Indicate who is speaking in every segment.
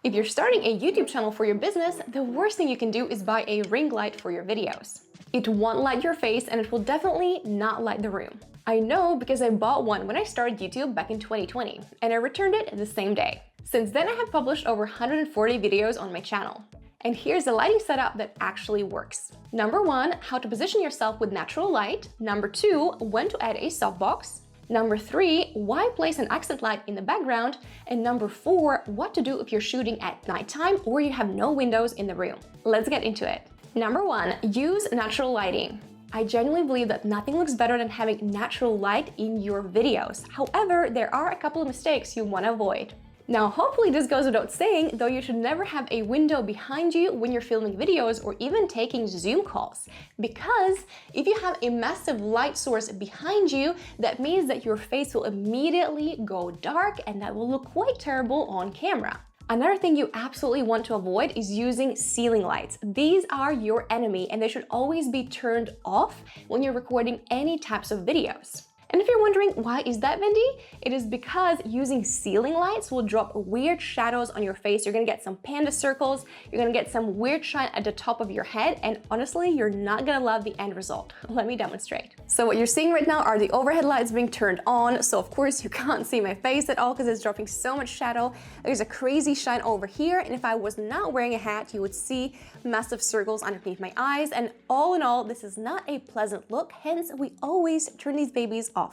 Speaker 1: If you're starting a YouTube channel for your business, the worst thing you can do is buy a ring light for your videos. It won't light your face and it will definitely not light the room. I know because I bought one when I started YouTube back in 2020 and I returned it the same day. Since then, I have published over 140 videos on my channel. And here's a lighting setup that actually works. Number 1, how to position yourself with natural light. Number 2, when to add a softbox. Number 3, why place an accent light in the background. And number 4, what to do if you're shooting at nighttime or you have no windows in the room. Let's get into it. Number 1, use natural lighting. I genuinely believe that nothing looks better than having natural light in your videos. However, there are a couple of mistakes you want to avoid. Now, hopefully this goes without saying, though you should never have a window behind you when you're filming videos or even taking Zoom calls. Because if you have a massive light source behind you, that means that your face will immediately go dark and that will look quite terrible on camera. Another thing you absolutely want to avoid is using ceiling lights. These are your enemy and they should always be turned off when you're recording any types of videos. And if you're wondering, why is that, Vendy? It is because using ceiling lights will drop weird shadows on your face. You're gonna get some panda circles, you're gonna get some weird shine at the top of your head, and honestly, you're not gonna love the end result. Let me demonstrate. So what you're seeing right now are the overhead lights being turned on. So of course you can't see my face at all because it's dropping so much shadow. There's a crazy shine over here, and if I was not wearing a hat, you would see massive circles underneath my eyes. And all in all, this is not a pleasant look, hence we always turn these babies off.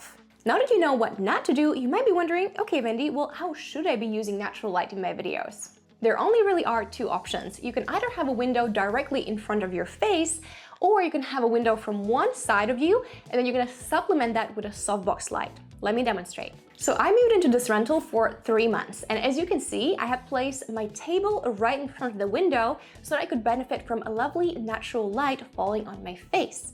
Speaker 1: Now that you know what not to do, you might be wondering, okay, Vendy, well, how should I be using natural light in my videos? There only really are two options. You can either have a window directly in front of your face, or you can have a window from one side of you, and then you're gonna supplement that with a softbox light. Let me demonstrate. So I moved into this rental for 3 months, and as you can see, I have placed my table right in front of the window so that I could benefit from a lovely natural light falling on my face.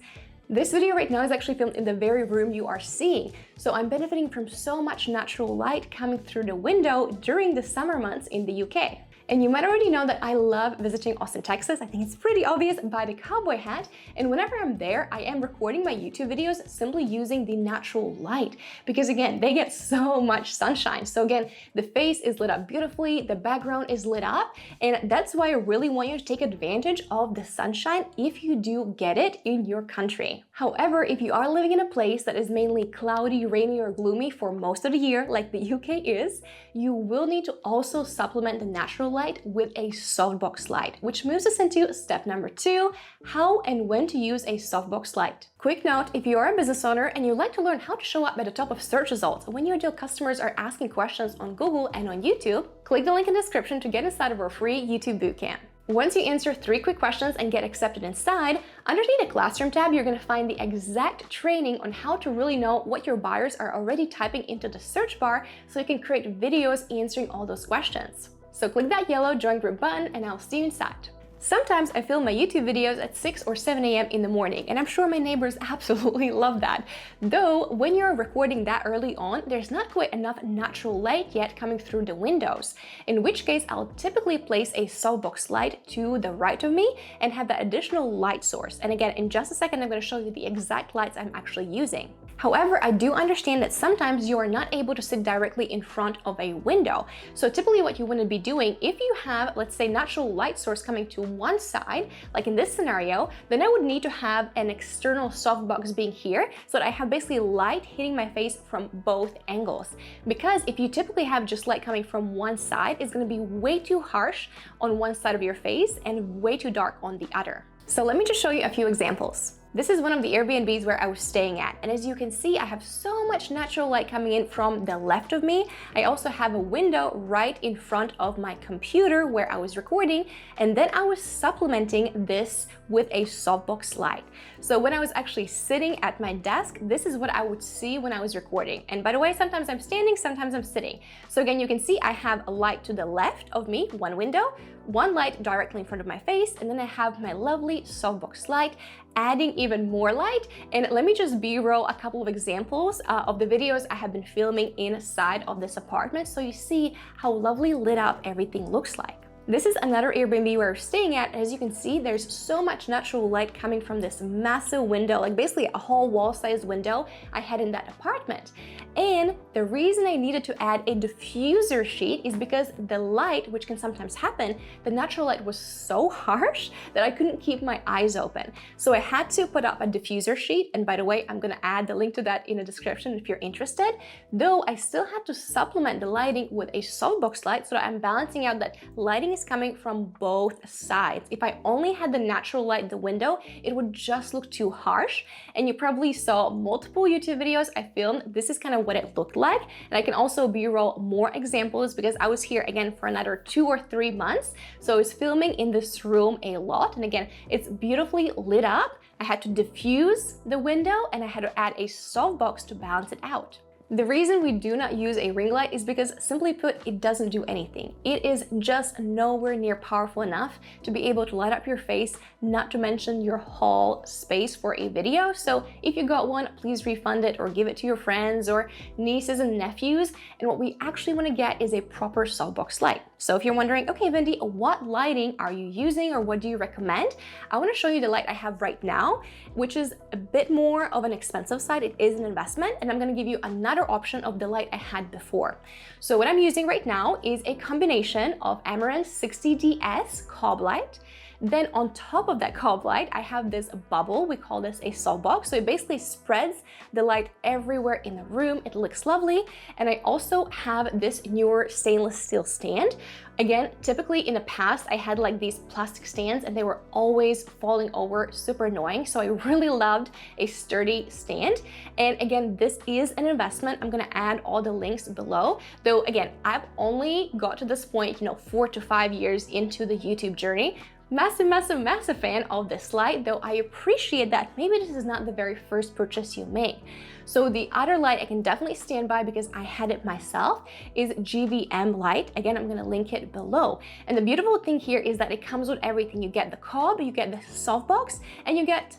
Speaker 1: This video right now is actually filmed in the very room you are seeing, so I'm benefiting from so much natural light coming through the window during the summer months in the UK. And you might already know that I love visiting Austin, Texas. I think it's pretty obvious by the cowboy hat. And whenever I'm there, I am recording my YouTube videos simply using the natural light because again, they get so much sunshine. So again, the face is lit up beautifully, the background is lit up, and that's why I really want you to take advantage of the sunshine if you do get it in your country. However, if you are living in a place that is mainly cloudy, rainy, or gloomy for most of the year, like the UK is, you will need to also supplement the natural light with a softbox light, which moves us into step number 2, how and when to use a softbox light. Quick note, if you are a business owner and you'd like to learn how to show up at the top of search results when your ideal customers are asking questions on Google and on YouTube, click the link in the description to get inside of our free YouTube bootcamp. Once you answer 3 quick questions and get accepted inside, underneath the Classroom tab, you're going to find the exact training on how to really know what your buyers are already typing into the search bar so you can create videos answering all those questions. So click that yellow Join Group button and I'll see you inside. Sometimes I film my YouTube videos at 6 or 7 a.m. in the morning, and I'm sure my neighbors absolutely love that. Though, when you're recording that early on, there's not quite enough natural light yet coming through the windows, in which case I'll typically place a softbox light to the right of me and have that additional light source. And again, in just a second, I'm going to show you the exact lights I'm actually using. However, I do understand that sometimes you are not able to sit directly in front of a window. So typically what you want to be doing, if you have, let's say, natural light source coming to one side, like in this scenario, then I would need to have an external softbox being here so that I have basically light hitting my face from both angles. Because if you typically have just light coming from one side, it's going to be way too harsh on one side of your face and way too dark on the other. So let me just show you a few examples. This is one of the Airbnbs where I was staying at, and as you can see, I have so much natural light coming in from the left of me. I also have a window right in front of my computer where I was recording, and then I was supplementing this with a softbox light. So when I was actually sitting at my desk, this is what I would see when I was recording. And by the way, sometimes I'm standing, sometimes I'm sitting. So again, you can see I have a light to the left of me, one window, one light directly in front of my face, and then I have my lovely softbox light adding even more light. And let me just B-roll a couple of examples of the videos I have been filming inside of this apartment so you see how lovely lit up everything looks like. This is another Airbnb where we're staying at. As you can see, there's so much natural light coming from this massive window, like basically a whole wall-sized window I had in that apartment. And the reason I needed to add a diffuser sheet is because the light, which can sometimes happen, the natural light was so harsh that I couldn't keep my eyes open. So I had to put up a diffuser sheet. And by the way, I'm gonna add the link to that in the description if you're interested. Though I still had to supplement the lighting with a softbox light so that I'm balancing out that lighting is coming from both sides. If I only had the natural light in the window, it would just look too harsh. And you probably saw multiple YouTube videos I filmed. This is kind of what it looked like. And I can also B-roll more examples because I was here again for another 2 or 3 months. So I was filming in this room a lot. And again, it's beautifully lit up. I had to diffuse the window and I had to add a softbox to balance it out. The reason we do not use a ring light is because, simply put, it doesn't do anything. It is just nowhere near powerful enough to be able to light up your face, not to mention your whole space for a video. So if you got one, please refund it or give it to your friends or nieces and nephews. And what we actually want to get is a proper softbox light. So if you're wondering, okay, Vendy, what lighting are you using or what do you recommend? I want to show you the light I have right now, which is a bit more of an expensive side. It is an investment, and I'm going to give you another option of the light I had before. So what I'm using right now is a combination of Amaranth 60DS cob light. Then on top of that cob light, I have this bubble. We call this a softbox. So it basically spreads the light everywhere in the room. It looks lovely. And I also have this newer stainless steel stand. Again, typically in the past, I had like these plastic stands and they were always falling over, super annoying. So I really loved a sturdy stand. And again, this is an investment. I'm gonna add all the links below. Though again, I've only got to this point, 4 to 5 years into the YouTube journey. Massive fan of this light, though I appreciate that maybe this is not the very first purchase you make. So the other light I can definitely stand by because I had it myself is GVM light. Again, I'm gonna link it below. And the beautiful thing here is that it comes with everything. You get the cob, you get the softbox, and you get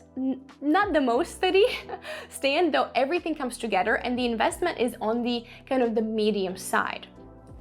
Speaker 1: not the most steady stand, though everything comes together, and the investment is on the kind of the medium side.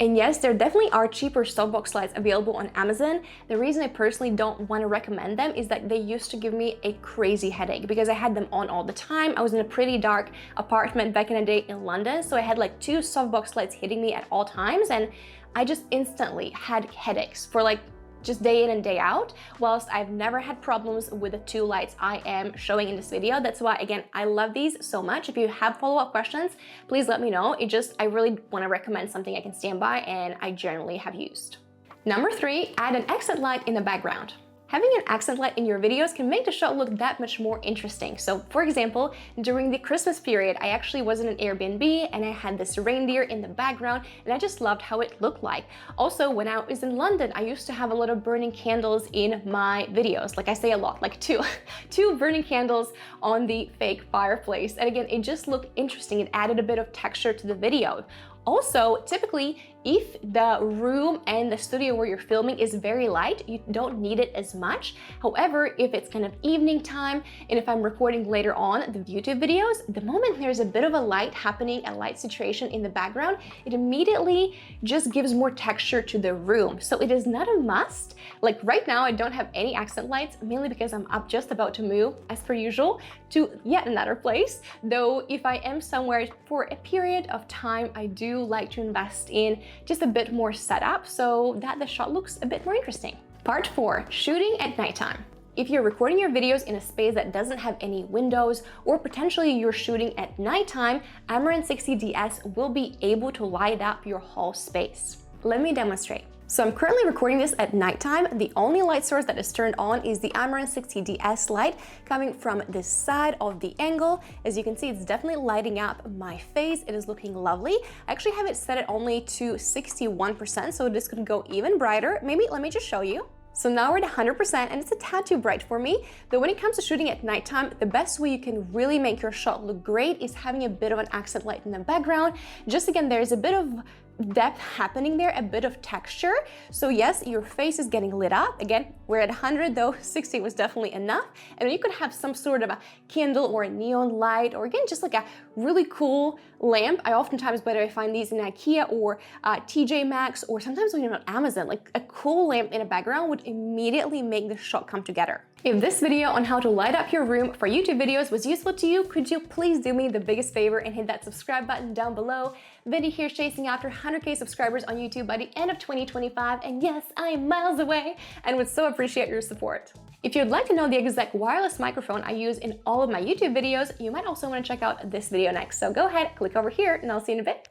Speaker 1: And yes, there definitely are cheaper softbox lights available on Amazon. The reason I personally don't want to recommend them is that they used to give me a crazy headache because I had them on all the time. I was in a pretty dark apartment back in the day in London, so I had like 2 softbox lights hitting me at all times, and I just instantly had headaches for like just day in and day out, whilst I've never had problems with the 2 lights I am showing in this video. That's why, again, I love these so much. If you have follow-up questions, please let me know. I really want to recommend something I can stand by and I generally have used. Number 3, add an accent light in the background. Having an accent light in your videos can make the shot look that much more interesting. So for example, during the Christmas period, I actually was in an Airbnb and I had this reindeer in the background and I just loved how it looked like. Also, when I was in London, I used to have a lot of burning candles in my videos. Like I say a lot, like two burning candles on the fake fireplace. And again, it just looked interesting. It added a bit of texture to the video. Also, typically, if the room and the studio where you're filming is very light, you don't need it as much. However, if it's kind of evening time, and if I'm recording later on the YouTube videos, the moment there's a bit of a light happening, a light situation in the background, it immediately just gives more texture to the room. So it is not a must. Like right now, I don't have any accent lights, mainly because I'm just about to move, as per usual, to yet another place. Though if I am somewhere for a period of time, I do like to invest in just a bit more setup so that the shot looks a bit more interesting. Part 4, shooting at nighttime. If you're recording your videos in a space that doesn't have any windows, or potentially you're shooting at nighttime, Amaranth 60DS will be able to light up your whole space. Let me demonstrate. So I'm currently recording this at nighttime. The only light source that is turned on is the Amaranth 60DS light coming from this side of the angle. As you can see, it's definitely lighting up my face. It is looking lovely. I actually have it set at only to 61%, so this could go even brighter. Maybe let me just show you. So now we're at 100% and it's a tad too bright for me. Though when it comes to shooting at nighttime, the best way you can really make your shot look great is having a bit of an accent light in the background. Just again, there's a bit of depth happening there, a bit of texture. So yes, your face is getting lit up. Again, we're at 100 though, 60 was definitely enough. And you could have some sort of a candle or a neon light, or again, just like a really cool lamp. I oftentimes, whether I find these in IKEA or TJ Maxx, or sometimes even on Amazon, like a cool lamp in a background would immediately make the shot come together. If this video on how to light up your room for YouTube videos was useful to you, could you please do me the biggest favor and hit that subscribe button down below? Vendy here, chasing after 100K subscribers on YouTube by the end of 2025, and yes, I am miles away and would so appreciate your support. If you'd like to know the exact wireless microphone I use in all of my YouTube videos, you might also want to check out this video next. So go ahead, click over here, and I'll see you in a bit.